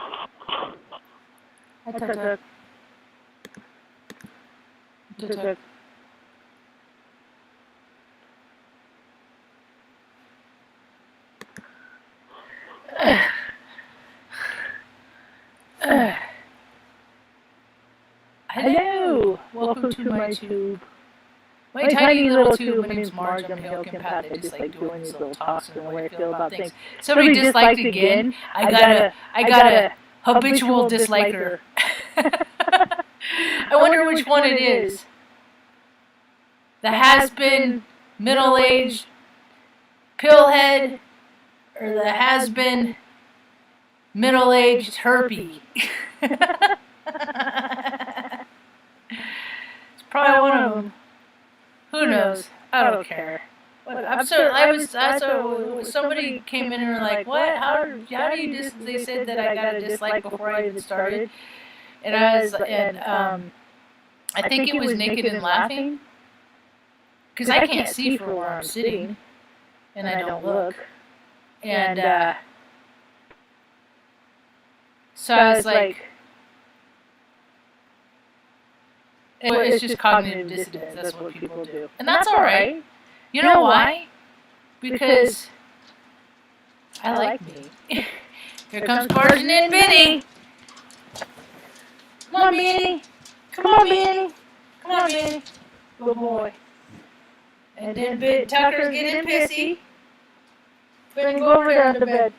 Hi, Tuk-Tuk. Tuk-Tuk. Hello! Welcome to my tube. My tiny little tube. My name's Marge. I'm a male empath. I just like doing these little talks and the way I feel about things. Somebody disliked again. I got a habitual disliker. I wonder which one it is. The has-been, middle-aged, pillhead, or the has-been, middle-aged herpy. It's probably one of them. Who knows? I don't care. Somebody came in and were like, "What? How do you just?" They said that I got a dislike before I even started, and I think it was naked and laughing, because I can't see from where I'm sitting, and I don't look, and so I was like. It's just cognitive dissonance. That's what people do. And that's all right. You know why? Because I like me. Here comes Marge and Benny. Come on, Benny. Come on, Benny. Come on, Benny. Good boy. And then Tucker's getting pissy. Benny, go over there on the bed.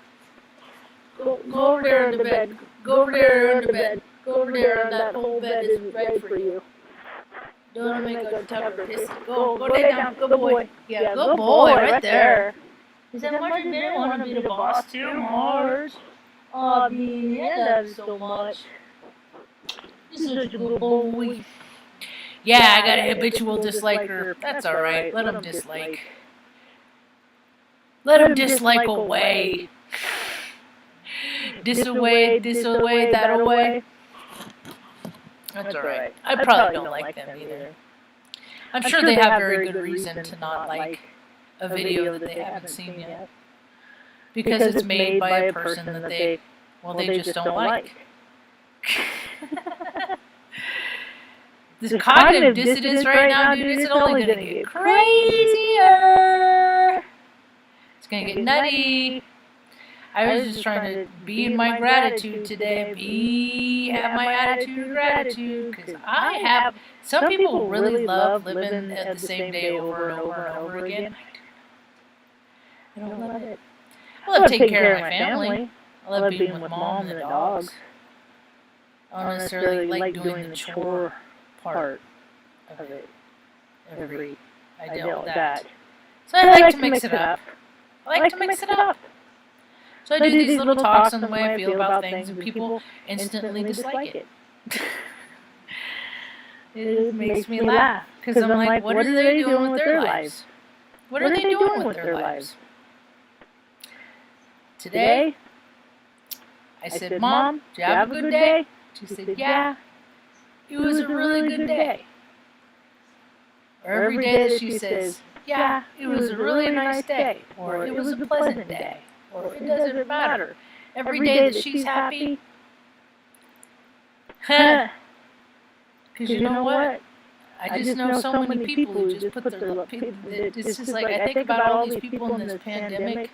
Go over there on the bed. Go over there on the bed. Go over there on that whole bed is right for you. Don't make a Tucker pissy. Go lay down. Good boy. Yeah, good boy right there. Is that Marge and Benny want to be the boss too, Marge? Oh, Benny, I love you so much. You're such a good boy. Yeah, I got a habitual disliker. That's all right. Let him dislike. Let him dislike away. This away, that away. That's all right. I probably don't like them either. I'm sure they have very good reason to not like a video that they haven't seen yet. Because it's made by a person that they just don't like. This cognitive dissonance right now, dude, it's only going to get crazier. It's going to get nutty. I was just trying to be in my gratitude today. Have my attitude of gratitude. Because some people really love living at the same day over and over and over again. I don't love it. I love taking care of my family. I love being with mom and the dogs. I don't necessarily like doing the chore part of it. I dealt with that. So I like to mix it up. So I do these little talks on the way I feel about things, and people instantly dislike it. It makes me laugh, because I'm like, what are they doing with their lives? What are they doing with their lives? Today, I said, Mom, did you have a good day? She said, yeah, it was a really good day. Or every day that she says, yeah, it was a really nice day, or it was a pleasant day. Or it doesn't matter. Every day that she's happy. Because you know what? I just know so many people who just put their love. It's just like, I think about all these people in this pandemic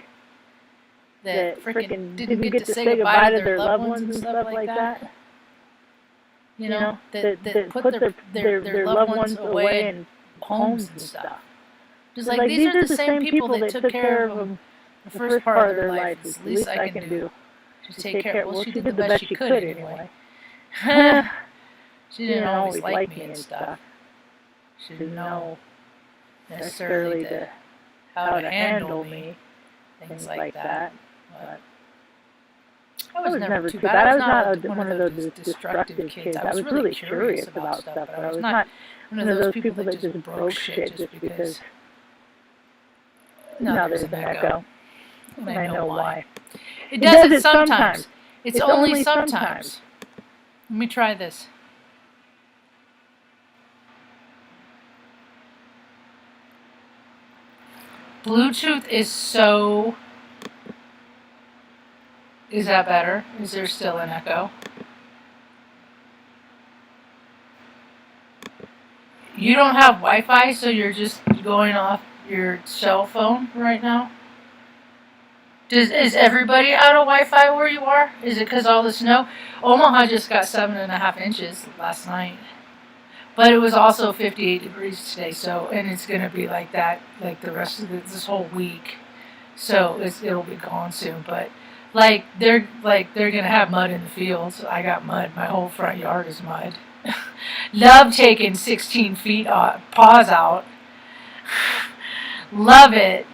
that freaking didn't get to say goodbye to their loved ones and stuff like that. You know, that put their loved ones away in homes and stuff. Just like, these are the same people that took care of them. The first part of their life is the least I can do. Just take care. Well, she did the best she could anyway. She didn't always like me and stuff. She didn't know necessarily how to handle me, things like that. But I was never too bad. I was not one of those destructive kids. I was really curious about stuff, but I was not one of those people that just broke shit just because. No, there's an echo. And I know why. It does it sometimes. It's only sometimes. Let me try this. Bluetooth is so Is that better? Is there still an echo? You don't have Wi-Fi, so you're just going off your cell phone right now? Is everybody out of Wi-Fi where you are? Is it because all the snow? Omaha just got 7.5 inches last night. But it was also 58 degrees today, so, and it's going to be like that like the rest of this whole week. So it'll be gone soon. But they're going to have mud in the fields. I got mud. My whole front yard is mud. Love taking 16 feet paws out. Love it.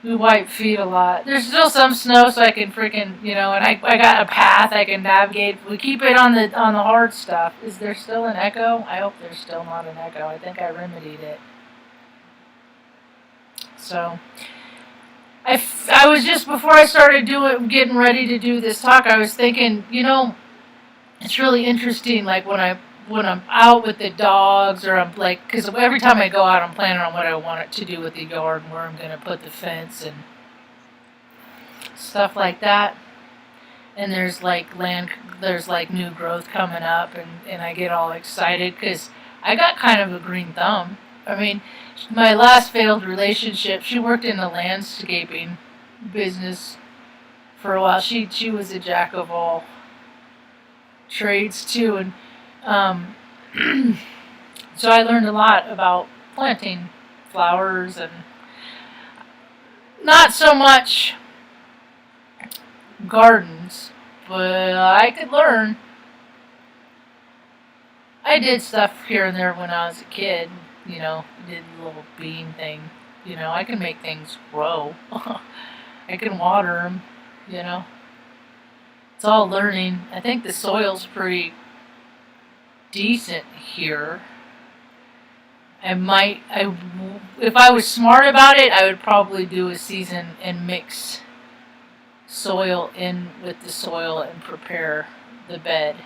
We wipe feet a lot. There's still some snow, so I can freaking, and I got a path I can navigate. We keep it on the hard stuff. Is there still an echo? I hope there's still not an echo. I think I remedied it. So, I was just, before I started getting ready to do this talk, I was thinking, it's really interesting, like when I'm out with the dogs, or I'm like, because every time I go out, I'm planning on what I want it to do with the yard and where I'm going to put the fence and stuff like that. And there's like new growth coming up, and I get all excited because I got kind of a green thumb. I mean, my last failed relationship, she worked in the landscaping business for a while. She was a jack of all trades too, and so I learned a lot about planting flowers, and not so much gardens, but I could learn. I did stuff here and there when I was a kid, did a little bean thing. I can make things grow. I can water them, It's all learning. I think the soil's pretty decent here. If I was smart about it, I would probably do a season and mix soil in with the soil and prepare the bed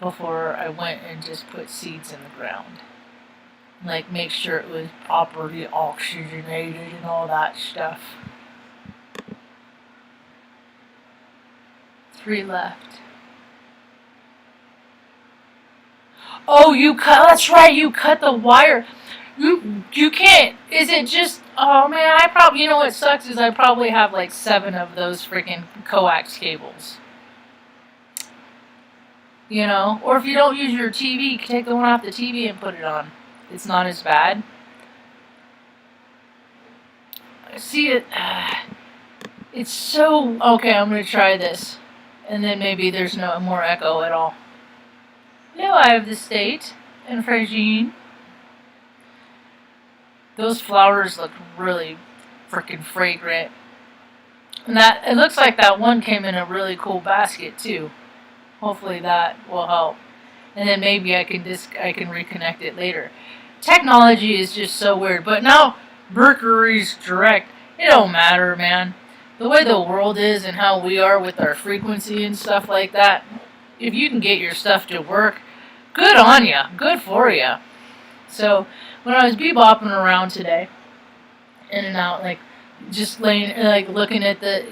before I went and just put seeds in the ground. Like, make sure it was properly oxygenated and all that stuff. 3 left. Oh, that's right, you cut the wire. You can't, is it just, oh man, what sucks is I probably have like 7 of those freaking coax cables. Or if you don't use your TV, take the one off the TV and put it on. It's not as bad. See it, it's so, okay, I'm going to try this. And then maybe there's no more echo at all. Hello, I have the state and Fragine. Those flowers look really freaking fragrant. And it looks like that one came in a really cool basket too. Hopefully that will help. And then maybe I can reconnect it later. Technology is just so weird. But now Mercury's direct. It don't matter, man. The way the world is and how we are with our frequency and stuff like that, if you can get your stuff to work, good on ya. Good for ya. So when I was bebopping around today, in and out, like just laying, like looking at the,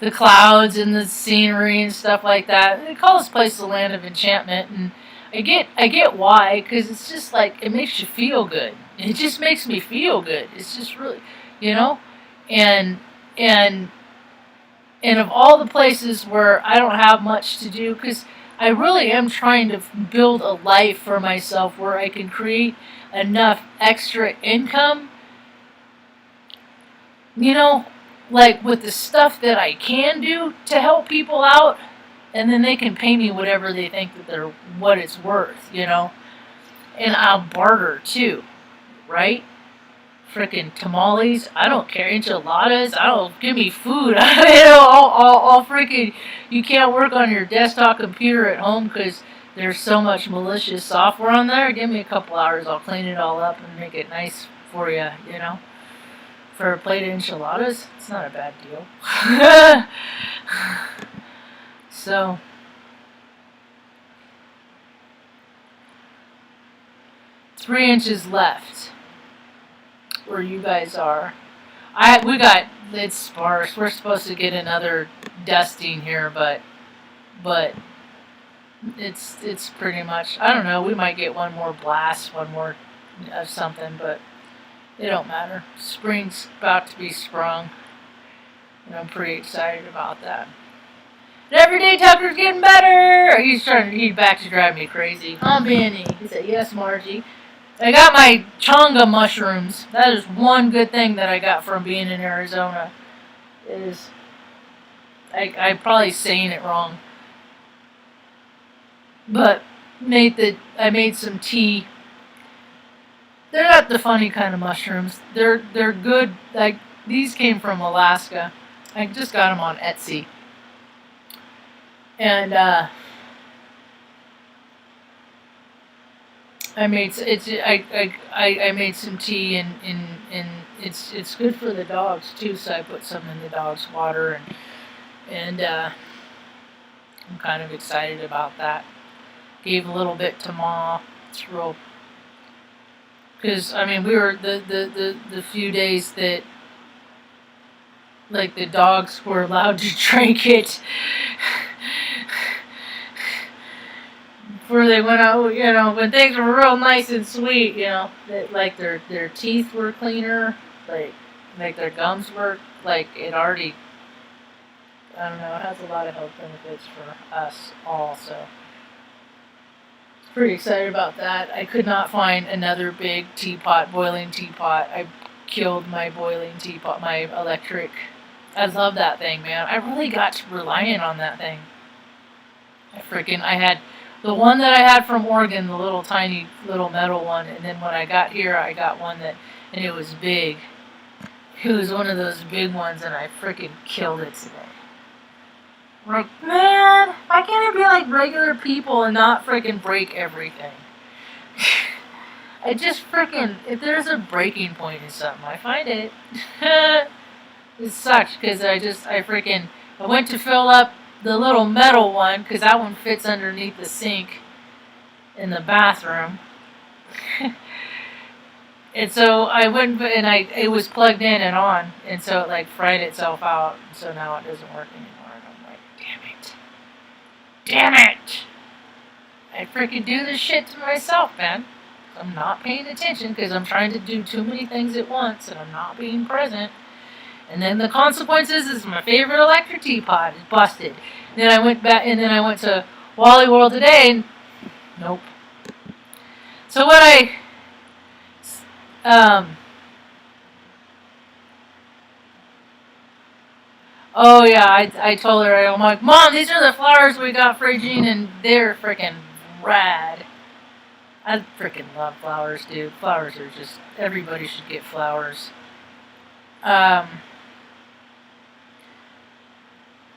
the clouds and the scenery and stuff like that. They call this place the land of enchantment, and I get why, because it's just like, it makes you feel good. It just makes me feel good. It's just really, and of all the places where I don't have much to do, because I really am trying to build a life for myself where I can create enough extra income, like with the stuff that I can do to help people out, and then they can pay me whatever they think that what it's worth, and I'll barter too, right? Frickin' tamales, I don't care. Enchiladas, give me food. I'll freaking, you can't work on your desktop computer at home because there's so much malicious software on there. Give me a couple hours, I'll clean it all up and make it nice for you, For a plate of enchiladas, it's not a bad deal. So, 3 inches left where you guys are. It's sparse. We're supposed to get another dusting here, but it's pretty much, I don't know, we might get one more blast, one more of something, but it don't matter. Spring's about to be sprung, and I'm pretty excited about that. And every day Tucker's getting better. He's back to drive me crazy. Huh, Benny? He said, yes, Margie. I got my chonga mushrooms. That is one good thing that I got from being in Arizona. I'm probably saying it wrong, but I made some tea. They're not the funny kind of mushrooms. They're good. Like, these came from Alaska. I just got them on Etsy, and I made some tea, and it's good for the dogs too. So I put some in the dogs' water, and I'm kind of excited about that. Gave a little bit to Ma. It's real, because I mean we were the few days that like the dogs were allowed to drink it. Before they went out, when things were real nice and sweet, that like their teeth were cleaner, like their gums were like it already. I don't know. It has a lot of health benefits for us all, so pretty excited about that. I could not find another big boiling teapot. I killed my boiling teapot, my electric. I love that thing, man. I really got relying on that thing. I had the one that I had from Oregon, the little tiny little metal one, and then when I got here, I got one and it was big. It was one of those big ones, and I freaking killed it today. I'm like, man, why can't it be like regular people and not freaking break everything? I just freaking, if there's a breaking point in something, I find it. It sucks, because I went to fill up the little metal one, because that one fits underneath the sink in the bathroom. And so I went, and it was plugged in and on, and so it like fried itself out, and so now it doesn't work anymore, and I'm like, damn it! I freaking do this shit to myself, man. I'm not paying attention, because I'm trying to do too many things at once, and I'm not being present. And then the consequences is my favorite electric teapot is busted. And then I went back, and then I went to Wally World today, and nope. So what oh yeah, I told her, I'm like, Mom, these are the flowers we got for Jean, and they're freaking rad. I freaking love flowers, dude. Flowers are just, everybody should get flowers.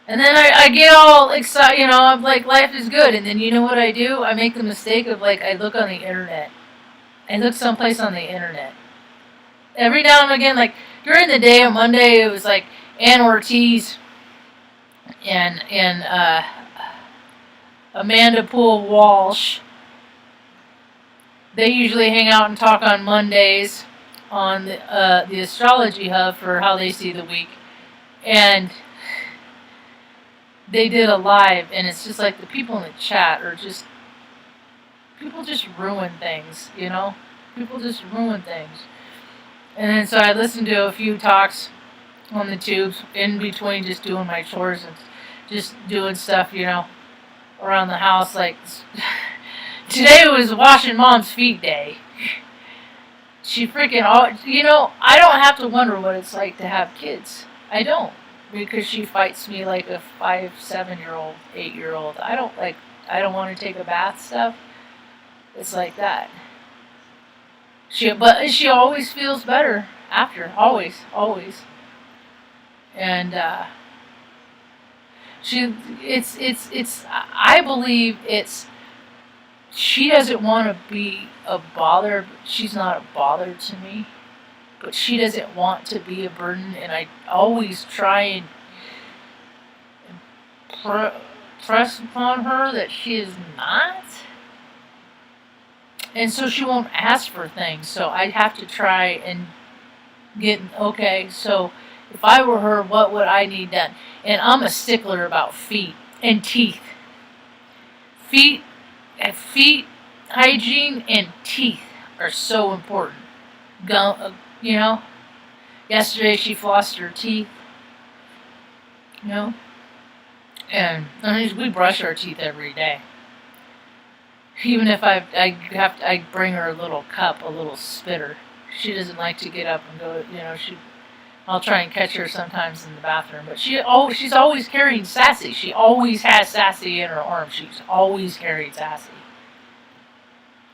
And then I get all excited, I'm like, life is good. And then you know what I do? I make the mistake of like, I look on the internet. I look someplace on the internet. Every now and again, like during the day on Monday, it was like Ann Ortiz and Amanda Poole Walsh. They usually hang out and talk on Mondays on the Astrology Hub for how they see the week. And they did a live, and it's just like the people in the chat are just, people just ruin things, People just ruin things. And then so I listened to a few talks on the tubes in between just doing my chores and just doing stuff, around the house. Like, today was washing Mom's feet day. She freaking, I don't have to wonder what it's like to have kids. I don't. Because she fights me like a 5, 7-year-old, 8-year-old. I don't want to take a bath stuff. It's like that. But she always feels better after. Always. And I believe she doesn't want to be a bother. She's not a bother to me. But she doesn't want to be a burden, and I always try and press upon her that she is not. And so she won't ask for things, so I have to try and okay, so if I were her, what would I need done? And I'm a stickler about feet and teeth. Feet, feet hygiene and teeth are so important. You know, yesterday she flossed her teeth, you know, and we brush our teeth every day. Even if I bring her a little cup, a little spitter. She doesn't like to get up and go, I'll try and catch her sometimes in the bathroom, but she's always carrying sassy. She always has sassy in her arm. She's always carried sassy.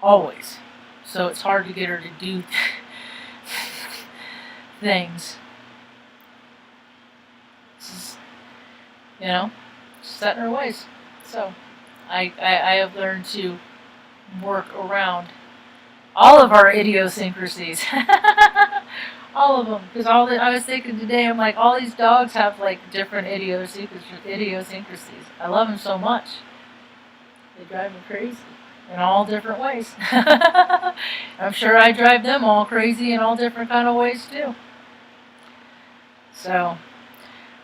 Always. So it's hard to get her to do things. Just, set in her ways. So I have learned to work around all of our idiosyncrasies. All of them. Because I was thinking today, I'm like, all these dogs have like different idiosyncrasies. I love them so much. They drive me crazy in all different ways. I'm sure I drive them all crazy in all different kind of ways too. So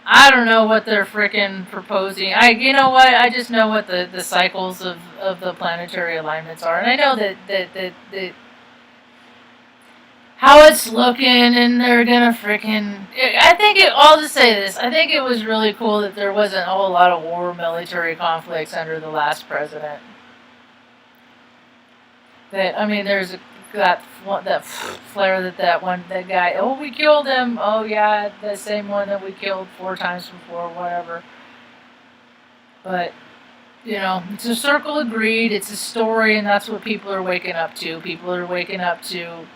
I don't know what they're freaking proposing. You know what? I just know what the cycles of the planetary alignments are, and I know that how it's looking, and they're gonna freaking. I'll just say this. I think it was really cool that there wasn't a whole lot of war, military conflicts under the last president. There's that flare that guy. Oh, we killed him. Oh yeah, the same one that we killed 4 times before, whatever. But it's a circle of greed. It's a story, and that's what people are waking up to. People are waking up to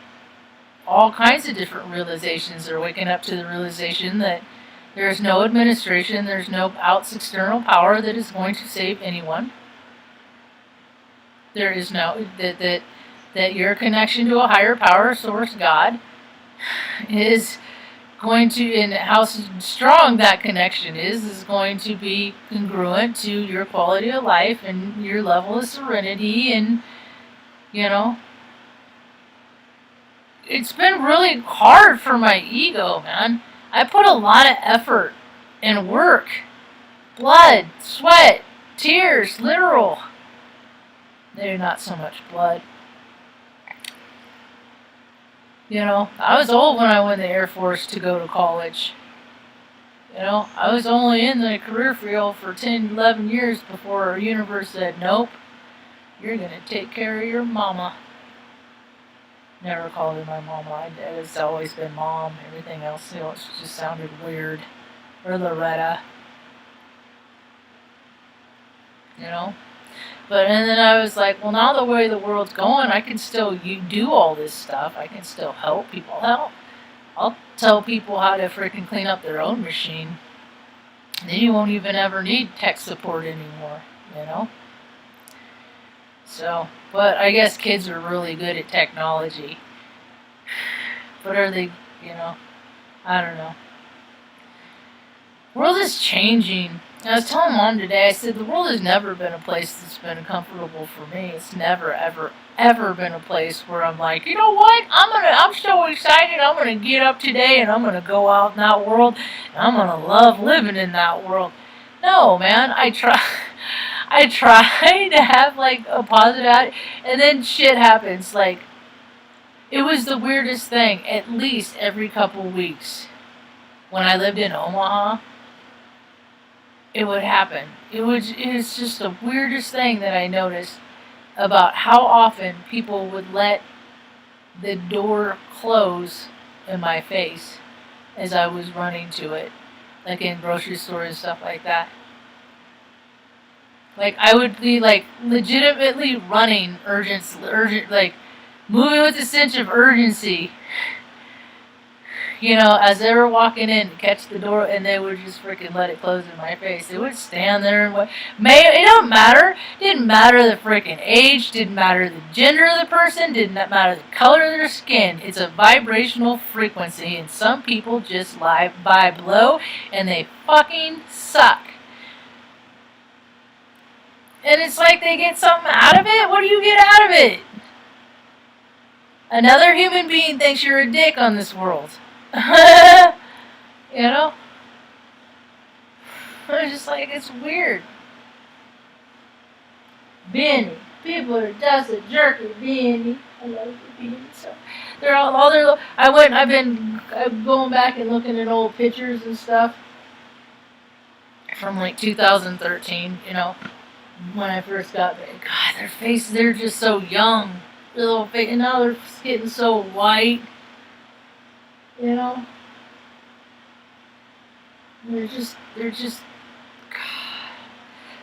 all kinds of different realizations. They're waking up to the realization that there is no administration, there's no external power that is going to save anyone. There is no that your connection to a higher power source, God, is going to, and how strong that connection is going to be congruent to your quality of life and your level of serenity. And it's been really hard for my ego, man. I put a lot of effort and work, blood, sweat, tears, literal. They're not so much blood. I was old when I went in the Air Force to go to college. I was only in the career field for 10, 11 years before our universe said, nope, you're going to take care of your mama. Never called her my mama. It's always been mom. Everything else, it just sounded weird. Or Loretta. And then I was like, well, now the way the world's going, I can still do all this stuff. I can still help people. I'll tell people how to freaking clean up their own machine. And then you won't even ever need tech support anymore, So, but I guess kids are really good at technology. But are they, I don't know. The world is changing. I was telling Mom today, I said, the world has never been a place that's been comfortable for me. It's never, ever, ever been a place where I'm like, you know what? I'm so excited. I'm going to get up today and I'm going to go out in that world and I'm going to love living in that world. No, man, I try to have like a positive attitude, and then shit happens. Like, it was the weirdest thing. At least every couple weeks when I lived in Omaha, it would happen. It was just the weirdest thing that I noticed about how often people would let the door close in my face as I was running to it, like in grocery stores and stuff like that. Like, I would be like legitimately running urgent, like moving with a sense of urgency. As they were walking in to catch the door, and they would just freaking let it close in my face. They would stand there and wait. It don't matter. Didn't matter the freaking age. Didn't matter the gender of the person. Didn't matter the color of their skin. It's a vibrational frequency, and some people just vibe low, and they fucking suck. And it's like they get something out of it. What do you get out of it? Another human being thinks you're a dick on this world. You know? I'm just like, it's weird. Benny. People are just a jerky, Benny. I love you, Benny. So they're all their. I've been going back and looking at old pictures and stuff from like 2013. You know, when I first got there. God, their faces, they're just so young. Their little face, and now they're getting so white. You know, they're just. God,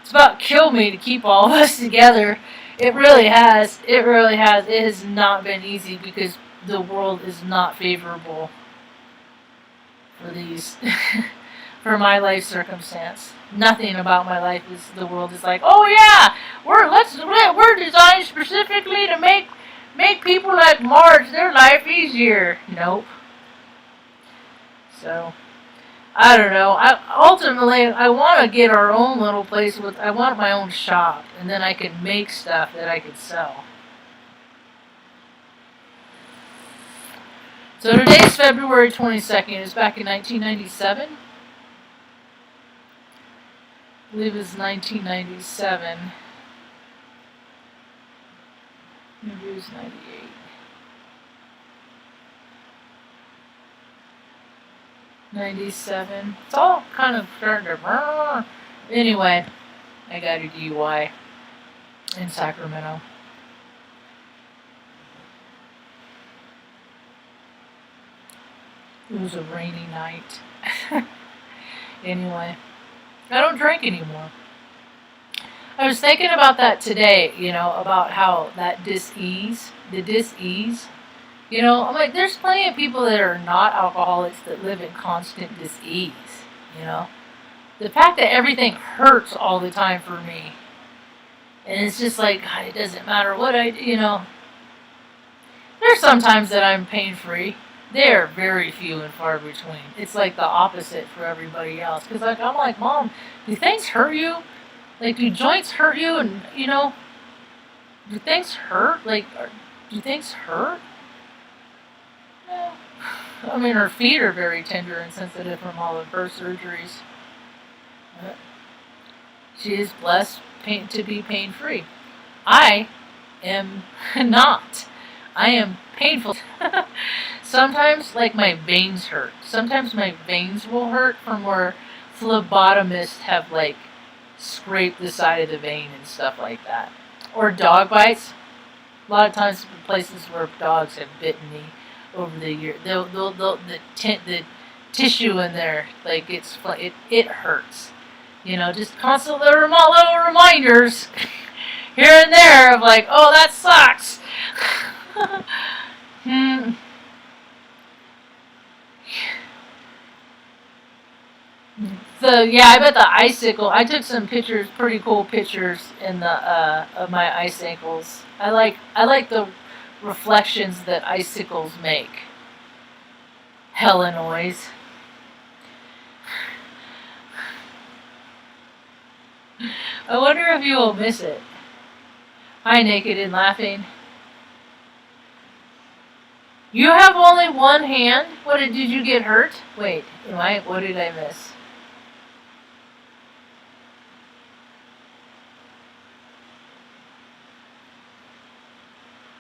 it's about killed me to keep all of us together. It really has. It really has. It has not been easy because the world is not favorable for these, for my life circumstance. Nothing about my life is the world is like, oh yeah, we're designed specifically to make people like Marge their life easier. Nope. So I don't know. Ultimately I want to get our own little place with. I want my own shop, and then I can make stuff that I could sell. So today's February 22nd. It's back in 1997. I believe it's 1997. Maybe it was 98. 97. It's all kind of starting to. Anyway, I got a DUI in Sacramento. It was a rainy night. Anyway, I don't drink anymore. I was thinking about that today, you know, about how that dis-ease, you know, I'm like, there's plenty of people that are not alcoholics that live in constant dis-ease, you know. The fact that everything hurts all the time for me, and it's just like, God, it doesn't matter what I do, you know. There's sometimes that I'm pain-free. They're very few and far between. It's like the opposite for everybody else. Because like, I'm like, Mom, do things hurt you? Like, do joints hurt you? And, you know, do things hurt? Like, do things hurt? No. I mean, her feet are very tender and sensitive from all of her surgeries. But she is blessed to be pain-free. I am not. I am painful. Sometimes, like, my veins hurt. Sometimes my veins will hurt from where phlebotomists have, like, scraped the side of the vein and stuff like that. Or dog bites. A lot of times, places where dogs have bitten me over the year, the tissue in there, like, it hurts. You know, just constant little reminders here and there of like, oh, that sucks. So yeah, I bet the icicle. I took some pictures, pretty cool pictures in the of my icicles. I like the reflections that icicles make. Hella noise. I wonder if you will miss it. Hi, naked and laughing. You have only one hand? Did you get hurt? Wait, what did I miss?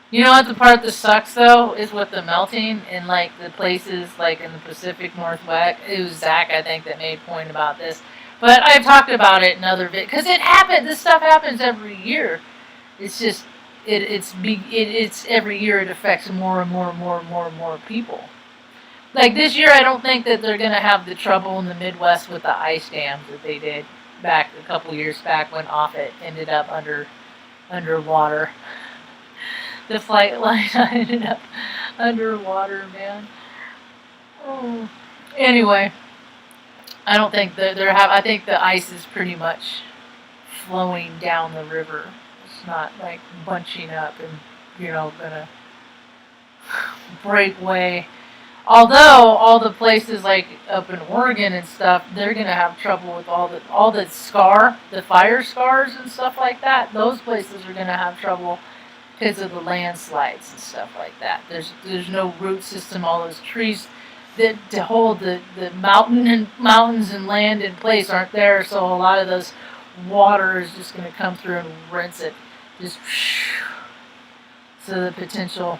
You know what the part that sucks though is with the melting in like the places like in the Pacific Northwest. It was Zach, I think, that made a point about this. But I've talked about it in other videos because it happened. This stuff happens every year. It's just it's every year it affects more and more and more and more and more people. Like this year, I don't think that they're gonna have the trouble in the Midwest with the ice dams that they did back a couple years back when Offutt ended up underwater. The flight line ended up underwater, man. Oh. Anyway, I don't think that I think the ice is pretty much flowing down the river. It's not like bunching up and gonna break way. Although all the places like up in Oregon and stuff, they're gonna have trouble with all the fire scars and stuff like that. Those places are gonna have trouble because of the landslides and stuff like that. There's no root system. All those trees that to hold the mountains and land in place aren't there, so a lot of those water is just going to come through and rinse it. Just so the potential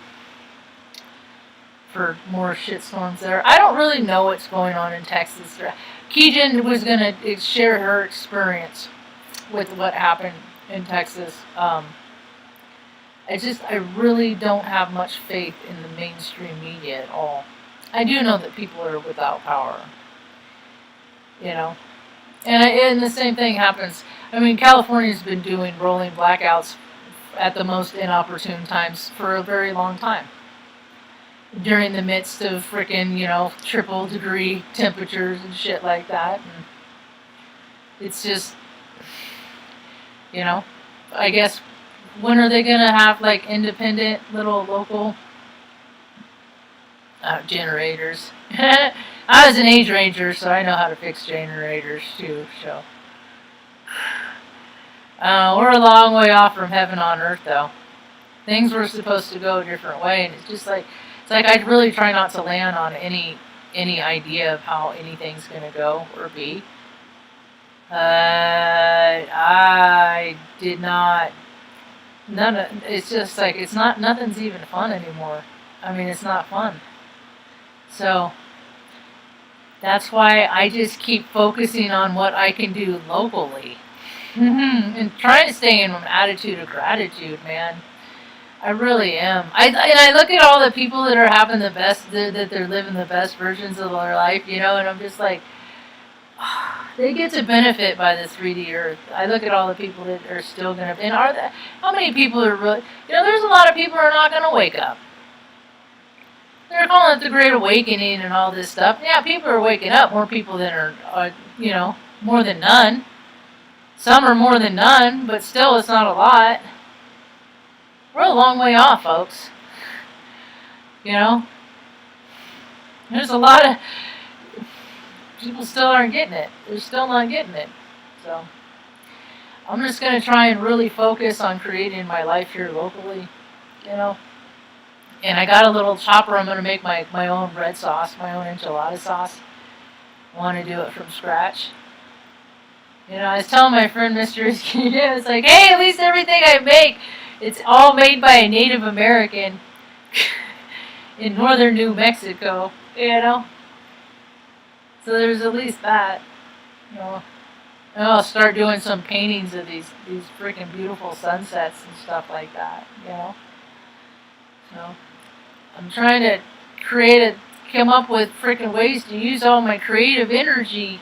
for more shitstorms there. I don't really know what's going on in Texas. Keegan was going to share her experience with what happened in Texas. I really don't have much faith in the mainstream media at all. I do know that people are without power, you know, and the same thing happens. I mean, California's been doing rolling blackouts at the most inopportune times for a very long time. During the midst of frickin', you know, triple degree temperatures and shit like that, and it's just, you know, I guess. When are they gonna have like independent little local generators? I was an age ranger, so I know how to fix generators too. So we're a long way off from heaven on earth, though. Things were supposed to go a different way, and it's like I really try not to land on any idea of how anything's gonna go or be. I did not. It's just like nothing's even fun anymore. I mean, it's not fun. So that's why I just keep focusing on what I can do locally and trying to stay in an attitude of gratitude, man. I really am. I look at all the people that are having the best, that they're living the best versions of their life, you know, and I'm just like, they get to benefit by this 3D Earth. I look at all the people that are still going to... And how many people are really... You know, there's a lot of people who are not going to wake up. They're calling it the Great Awakening and all this stuff. Yeah, people are waking up. More people than are, you know, more than none. Some are more than none, but still it's not a lot. We're a long way off, folks. You know? There's a lot of... People still aren't getting it. They're still not getting it. So I'm just going to try and really focus on creating my life here locally, you know. And I got a little chopper. I'm going to make my own red sauce, my own enchilada sauce. I want to do it from scratch. You know, I was telling my friend Mr. Esquina, it's like, hey, at least everything I make, it's all made by a Native American in northern New Mexico, you know. So there's at least that, you know. And I'll start doing some paintings of these freaking beautiful sunsets and stuff like that, you know. So I'm trying to come up with freaking ways to use all my creative energy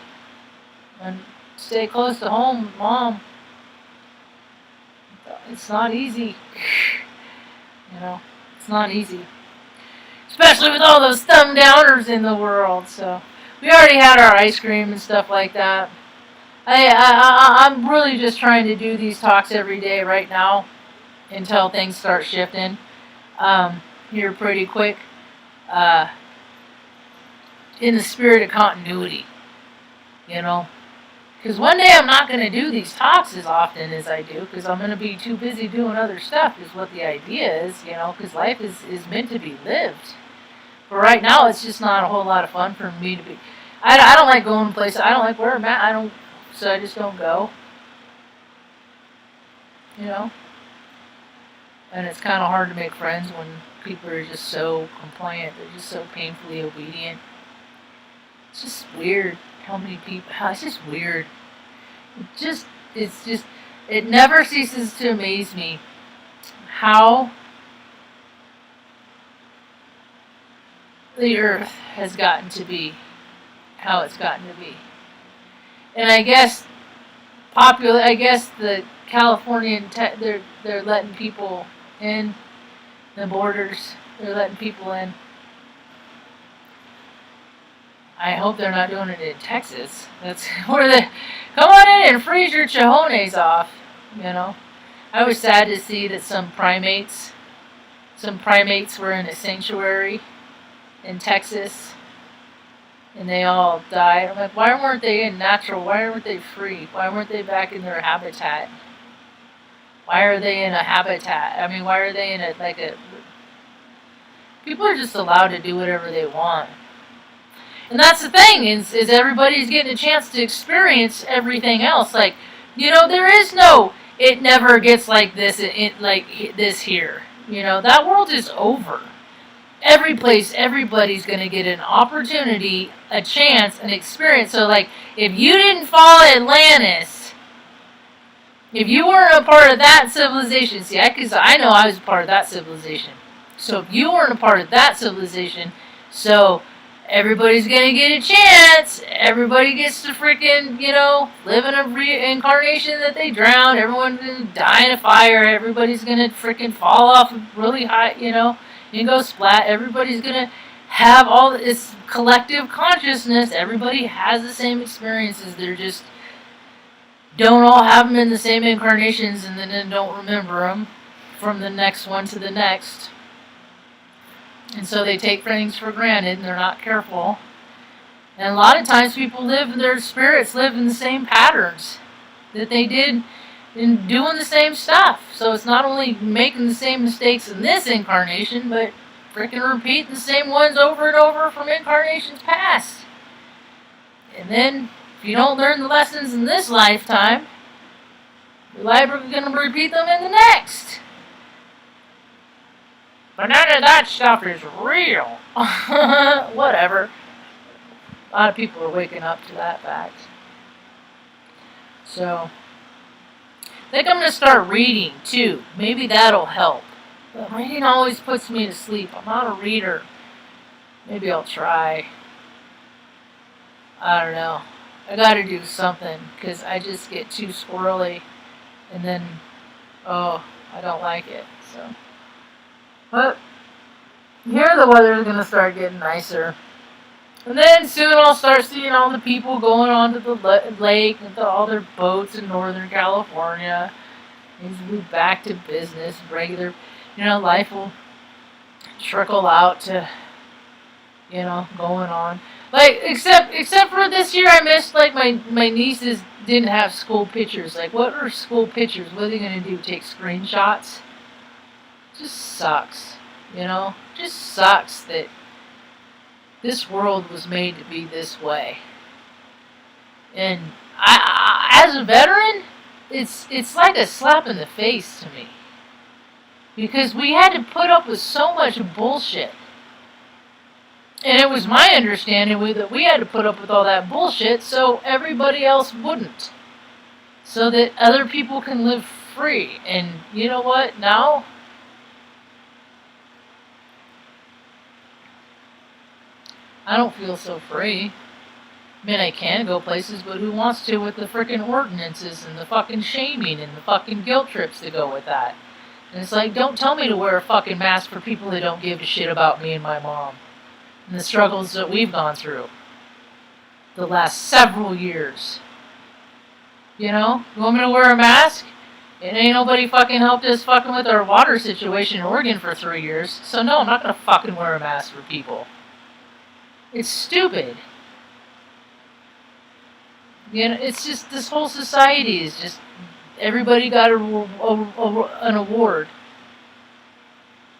and stay close to home, Mom. It's not easy, you know. It's not easy, especially with all those thumb downers in the world. So. We already had our ice cream and stuff like that. I'm really just trying to do these talks every day right now until things start shifting here pretty quick in the spirit of continuity, you know. Because one day I'm not going to do these talks as often as I do because I'm going to be too busy doing other stuff is what the idea is, you know, because life is meant to be lived. But right now, it's just not a whole lot of fun for me to be. I don't like going places. I don't like wearing a mask. So I just don't go. You know? And it's kind of hard to make friends when people are just so compliant. They're just so painfully obedient. It's just weird how many people. It's just weird. It never ceases to amaze me how the earth has gotten to be how it's gotten to be. And I guess the Californian they're letting people in, the borders, they're letting people in. I hope they're not doing it in Texas. That's where come on in and freeze your cojones off, you know. I was sad to see that some primates were in a sanctuary in Texas, and they all died. I'm like, why weren't they in natural? Why weren't they free? Why weren't they back in their habitat? Why are they in a habitat? I mean, why are they in a... People are just allowed to do whatever they want. And that's the thing, is everybody's getting a chance to experience everything else. Like, there is no, it never gets like this, like this here. That world is over. Everybody's going to get an opportunity, a chance, an experience. So, like, if you didn't follow Atlantis, if you weren't a part of that civilization, see, because I know I was a part of that civilization. So, if you weren't a part of that civilization, so everybody's going to get a chance. Everybody gets to freaking, live in a reincarnation that they drowned. Everyone's going to die in a fire. Everybody's going to freaking fall off really high, and go splat. Everybody's going to have all this collective consciousness. Everybody has the same experiences. They're just don't all have them in the same incarnations and then don't remember them from the next one to the next. And so they take things for granted and they're not careful. And a lot of times their spirits live in the same patterns that they did in doing the same stuff. So it's not only making the same mistakes in this incarnation, but freaking repeating the same ones over and over from incarnations past. And then, if you don't learn the lessons in this lifetime, you're liable to repeat them in the next. But none of that stuff is real. Whatever. A lot of people are waking up to that fact. So, I think I'm going to start reading, too. Maybe that'll help. But reading always puts me to sleep. I'm not a reader. Maybe I'll try. I don't know. I got to do something, because I just get too squirrely. And then, I don't like it. So, but here the weather is going to start getting nicer. And then soon I'll start seeing all the people going onto the lake with all their boats in Northern California. Things will be back to business, regular, life will trickle out to, going on. Like, except for this year, I missed, like, my nieces didn't have school pictures. Like, what are school pictures? What are they going to do, take screenshots? Just sucks, Just sucks that this world was made to be this way. And I as a veteran, it's like a slap in the face to me. Because we had to put up with so much bullshit. And it was my understanding that we had to put up with all that bullshit so everybody else wouldn't. So that other people can live free. And you know what? Now, I don't feel so free. I mean, I can go places, but who wants to with the frickin' ordinances and the fucking shaming and the fucking guilt trips that go with that? And it's like, don't tell me to wear a fucking mask for people that don't give a shit about me and my mom. And the struggles that we've gone through the last several years. You want me to wear a mask? And ain't nobody fucking helped us fucking with our water situation in Oregon for 3 years. So no, I'm not gonna fucking wear a mask for people. It's stupid. It's just, this whole society is just, everybody got an award.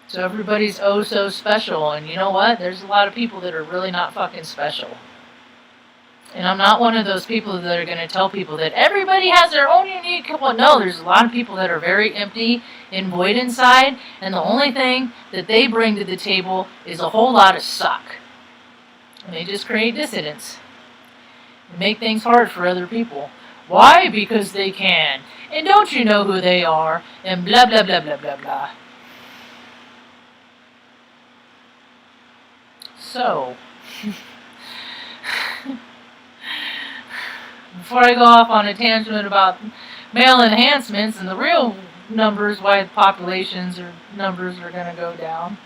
So everybody's oh so special. And you know what? There's a lot of people that are really not fucking special. And I'm not one of those people that are going to tell people that everybody has their own unique... Well, no, there's a lot of people that are very empty and void inside. And the only thing that they bring to the table is a whole lot of suck. And they just create dissidence. And make things hard for other people. Why? Because they can. And don't you know who they are? And blah, blah, blah, blah, blah, blah. So, before I go off on a tangent about male enhancements and the real numbers, why the numbers are going to go down.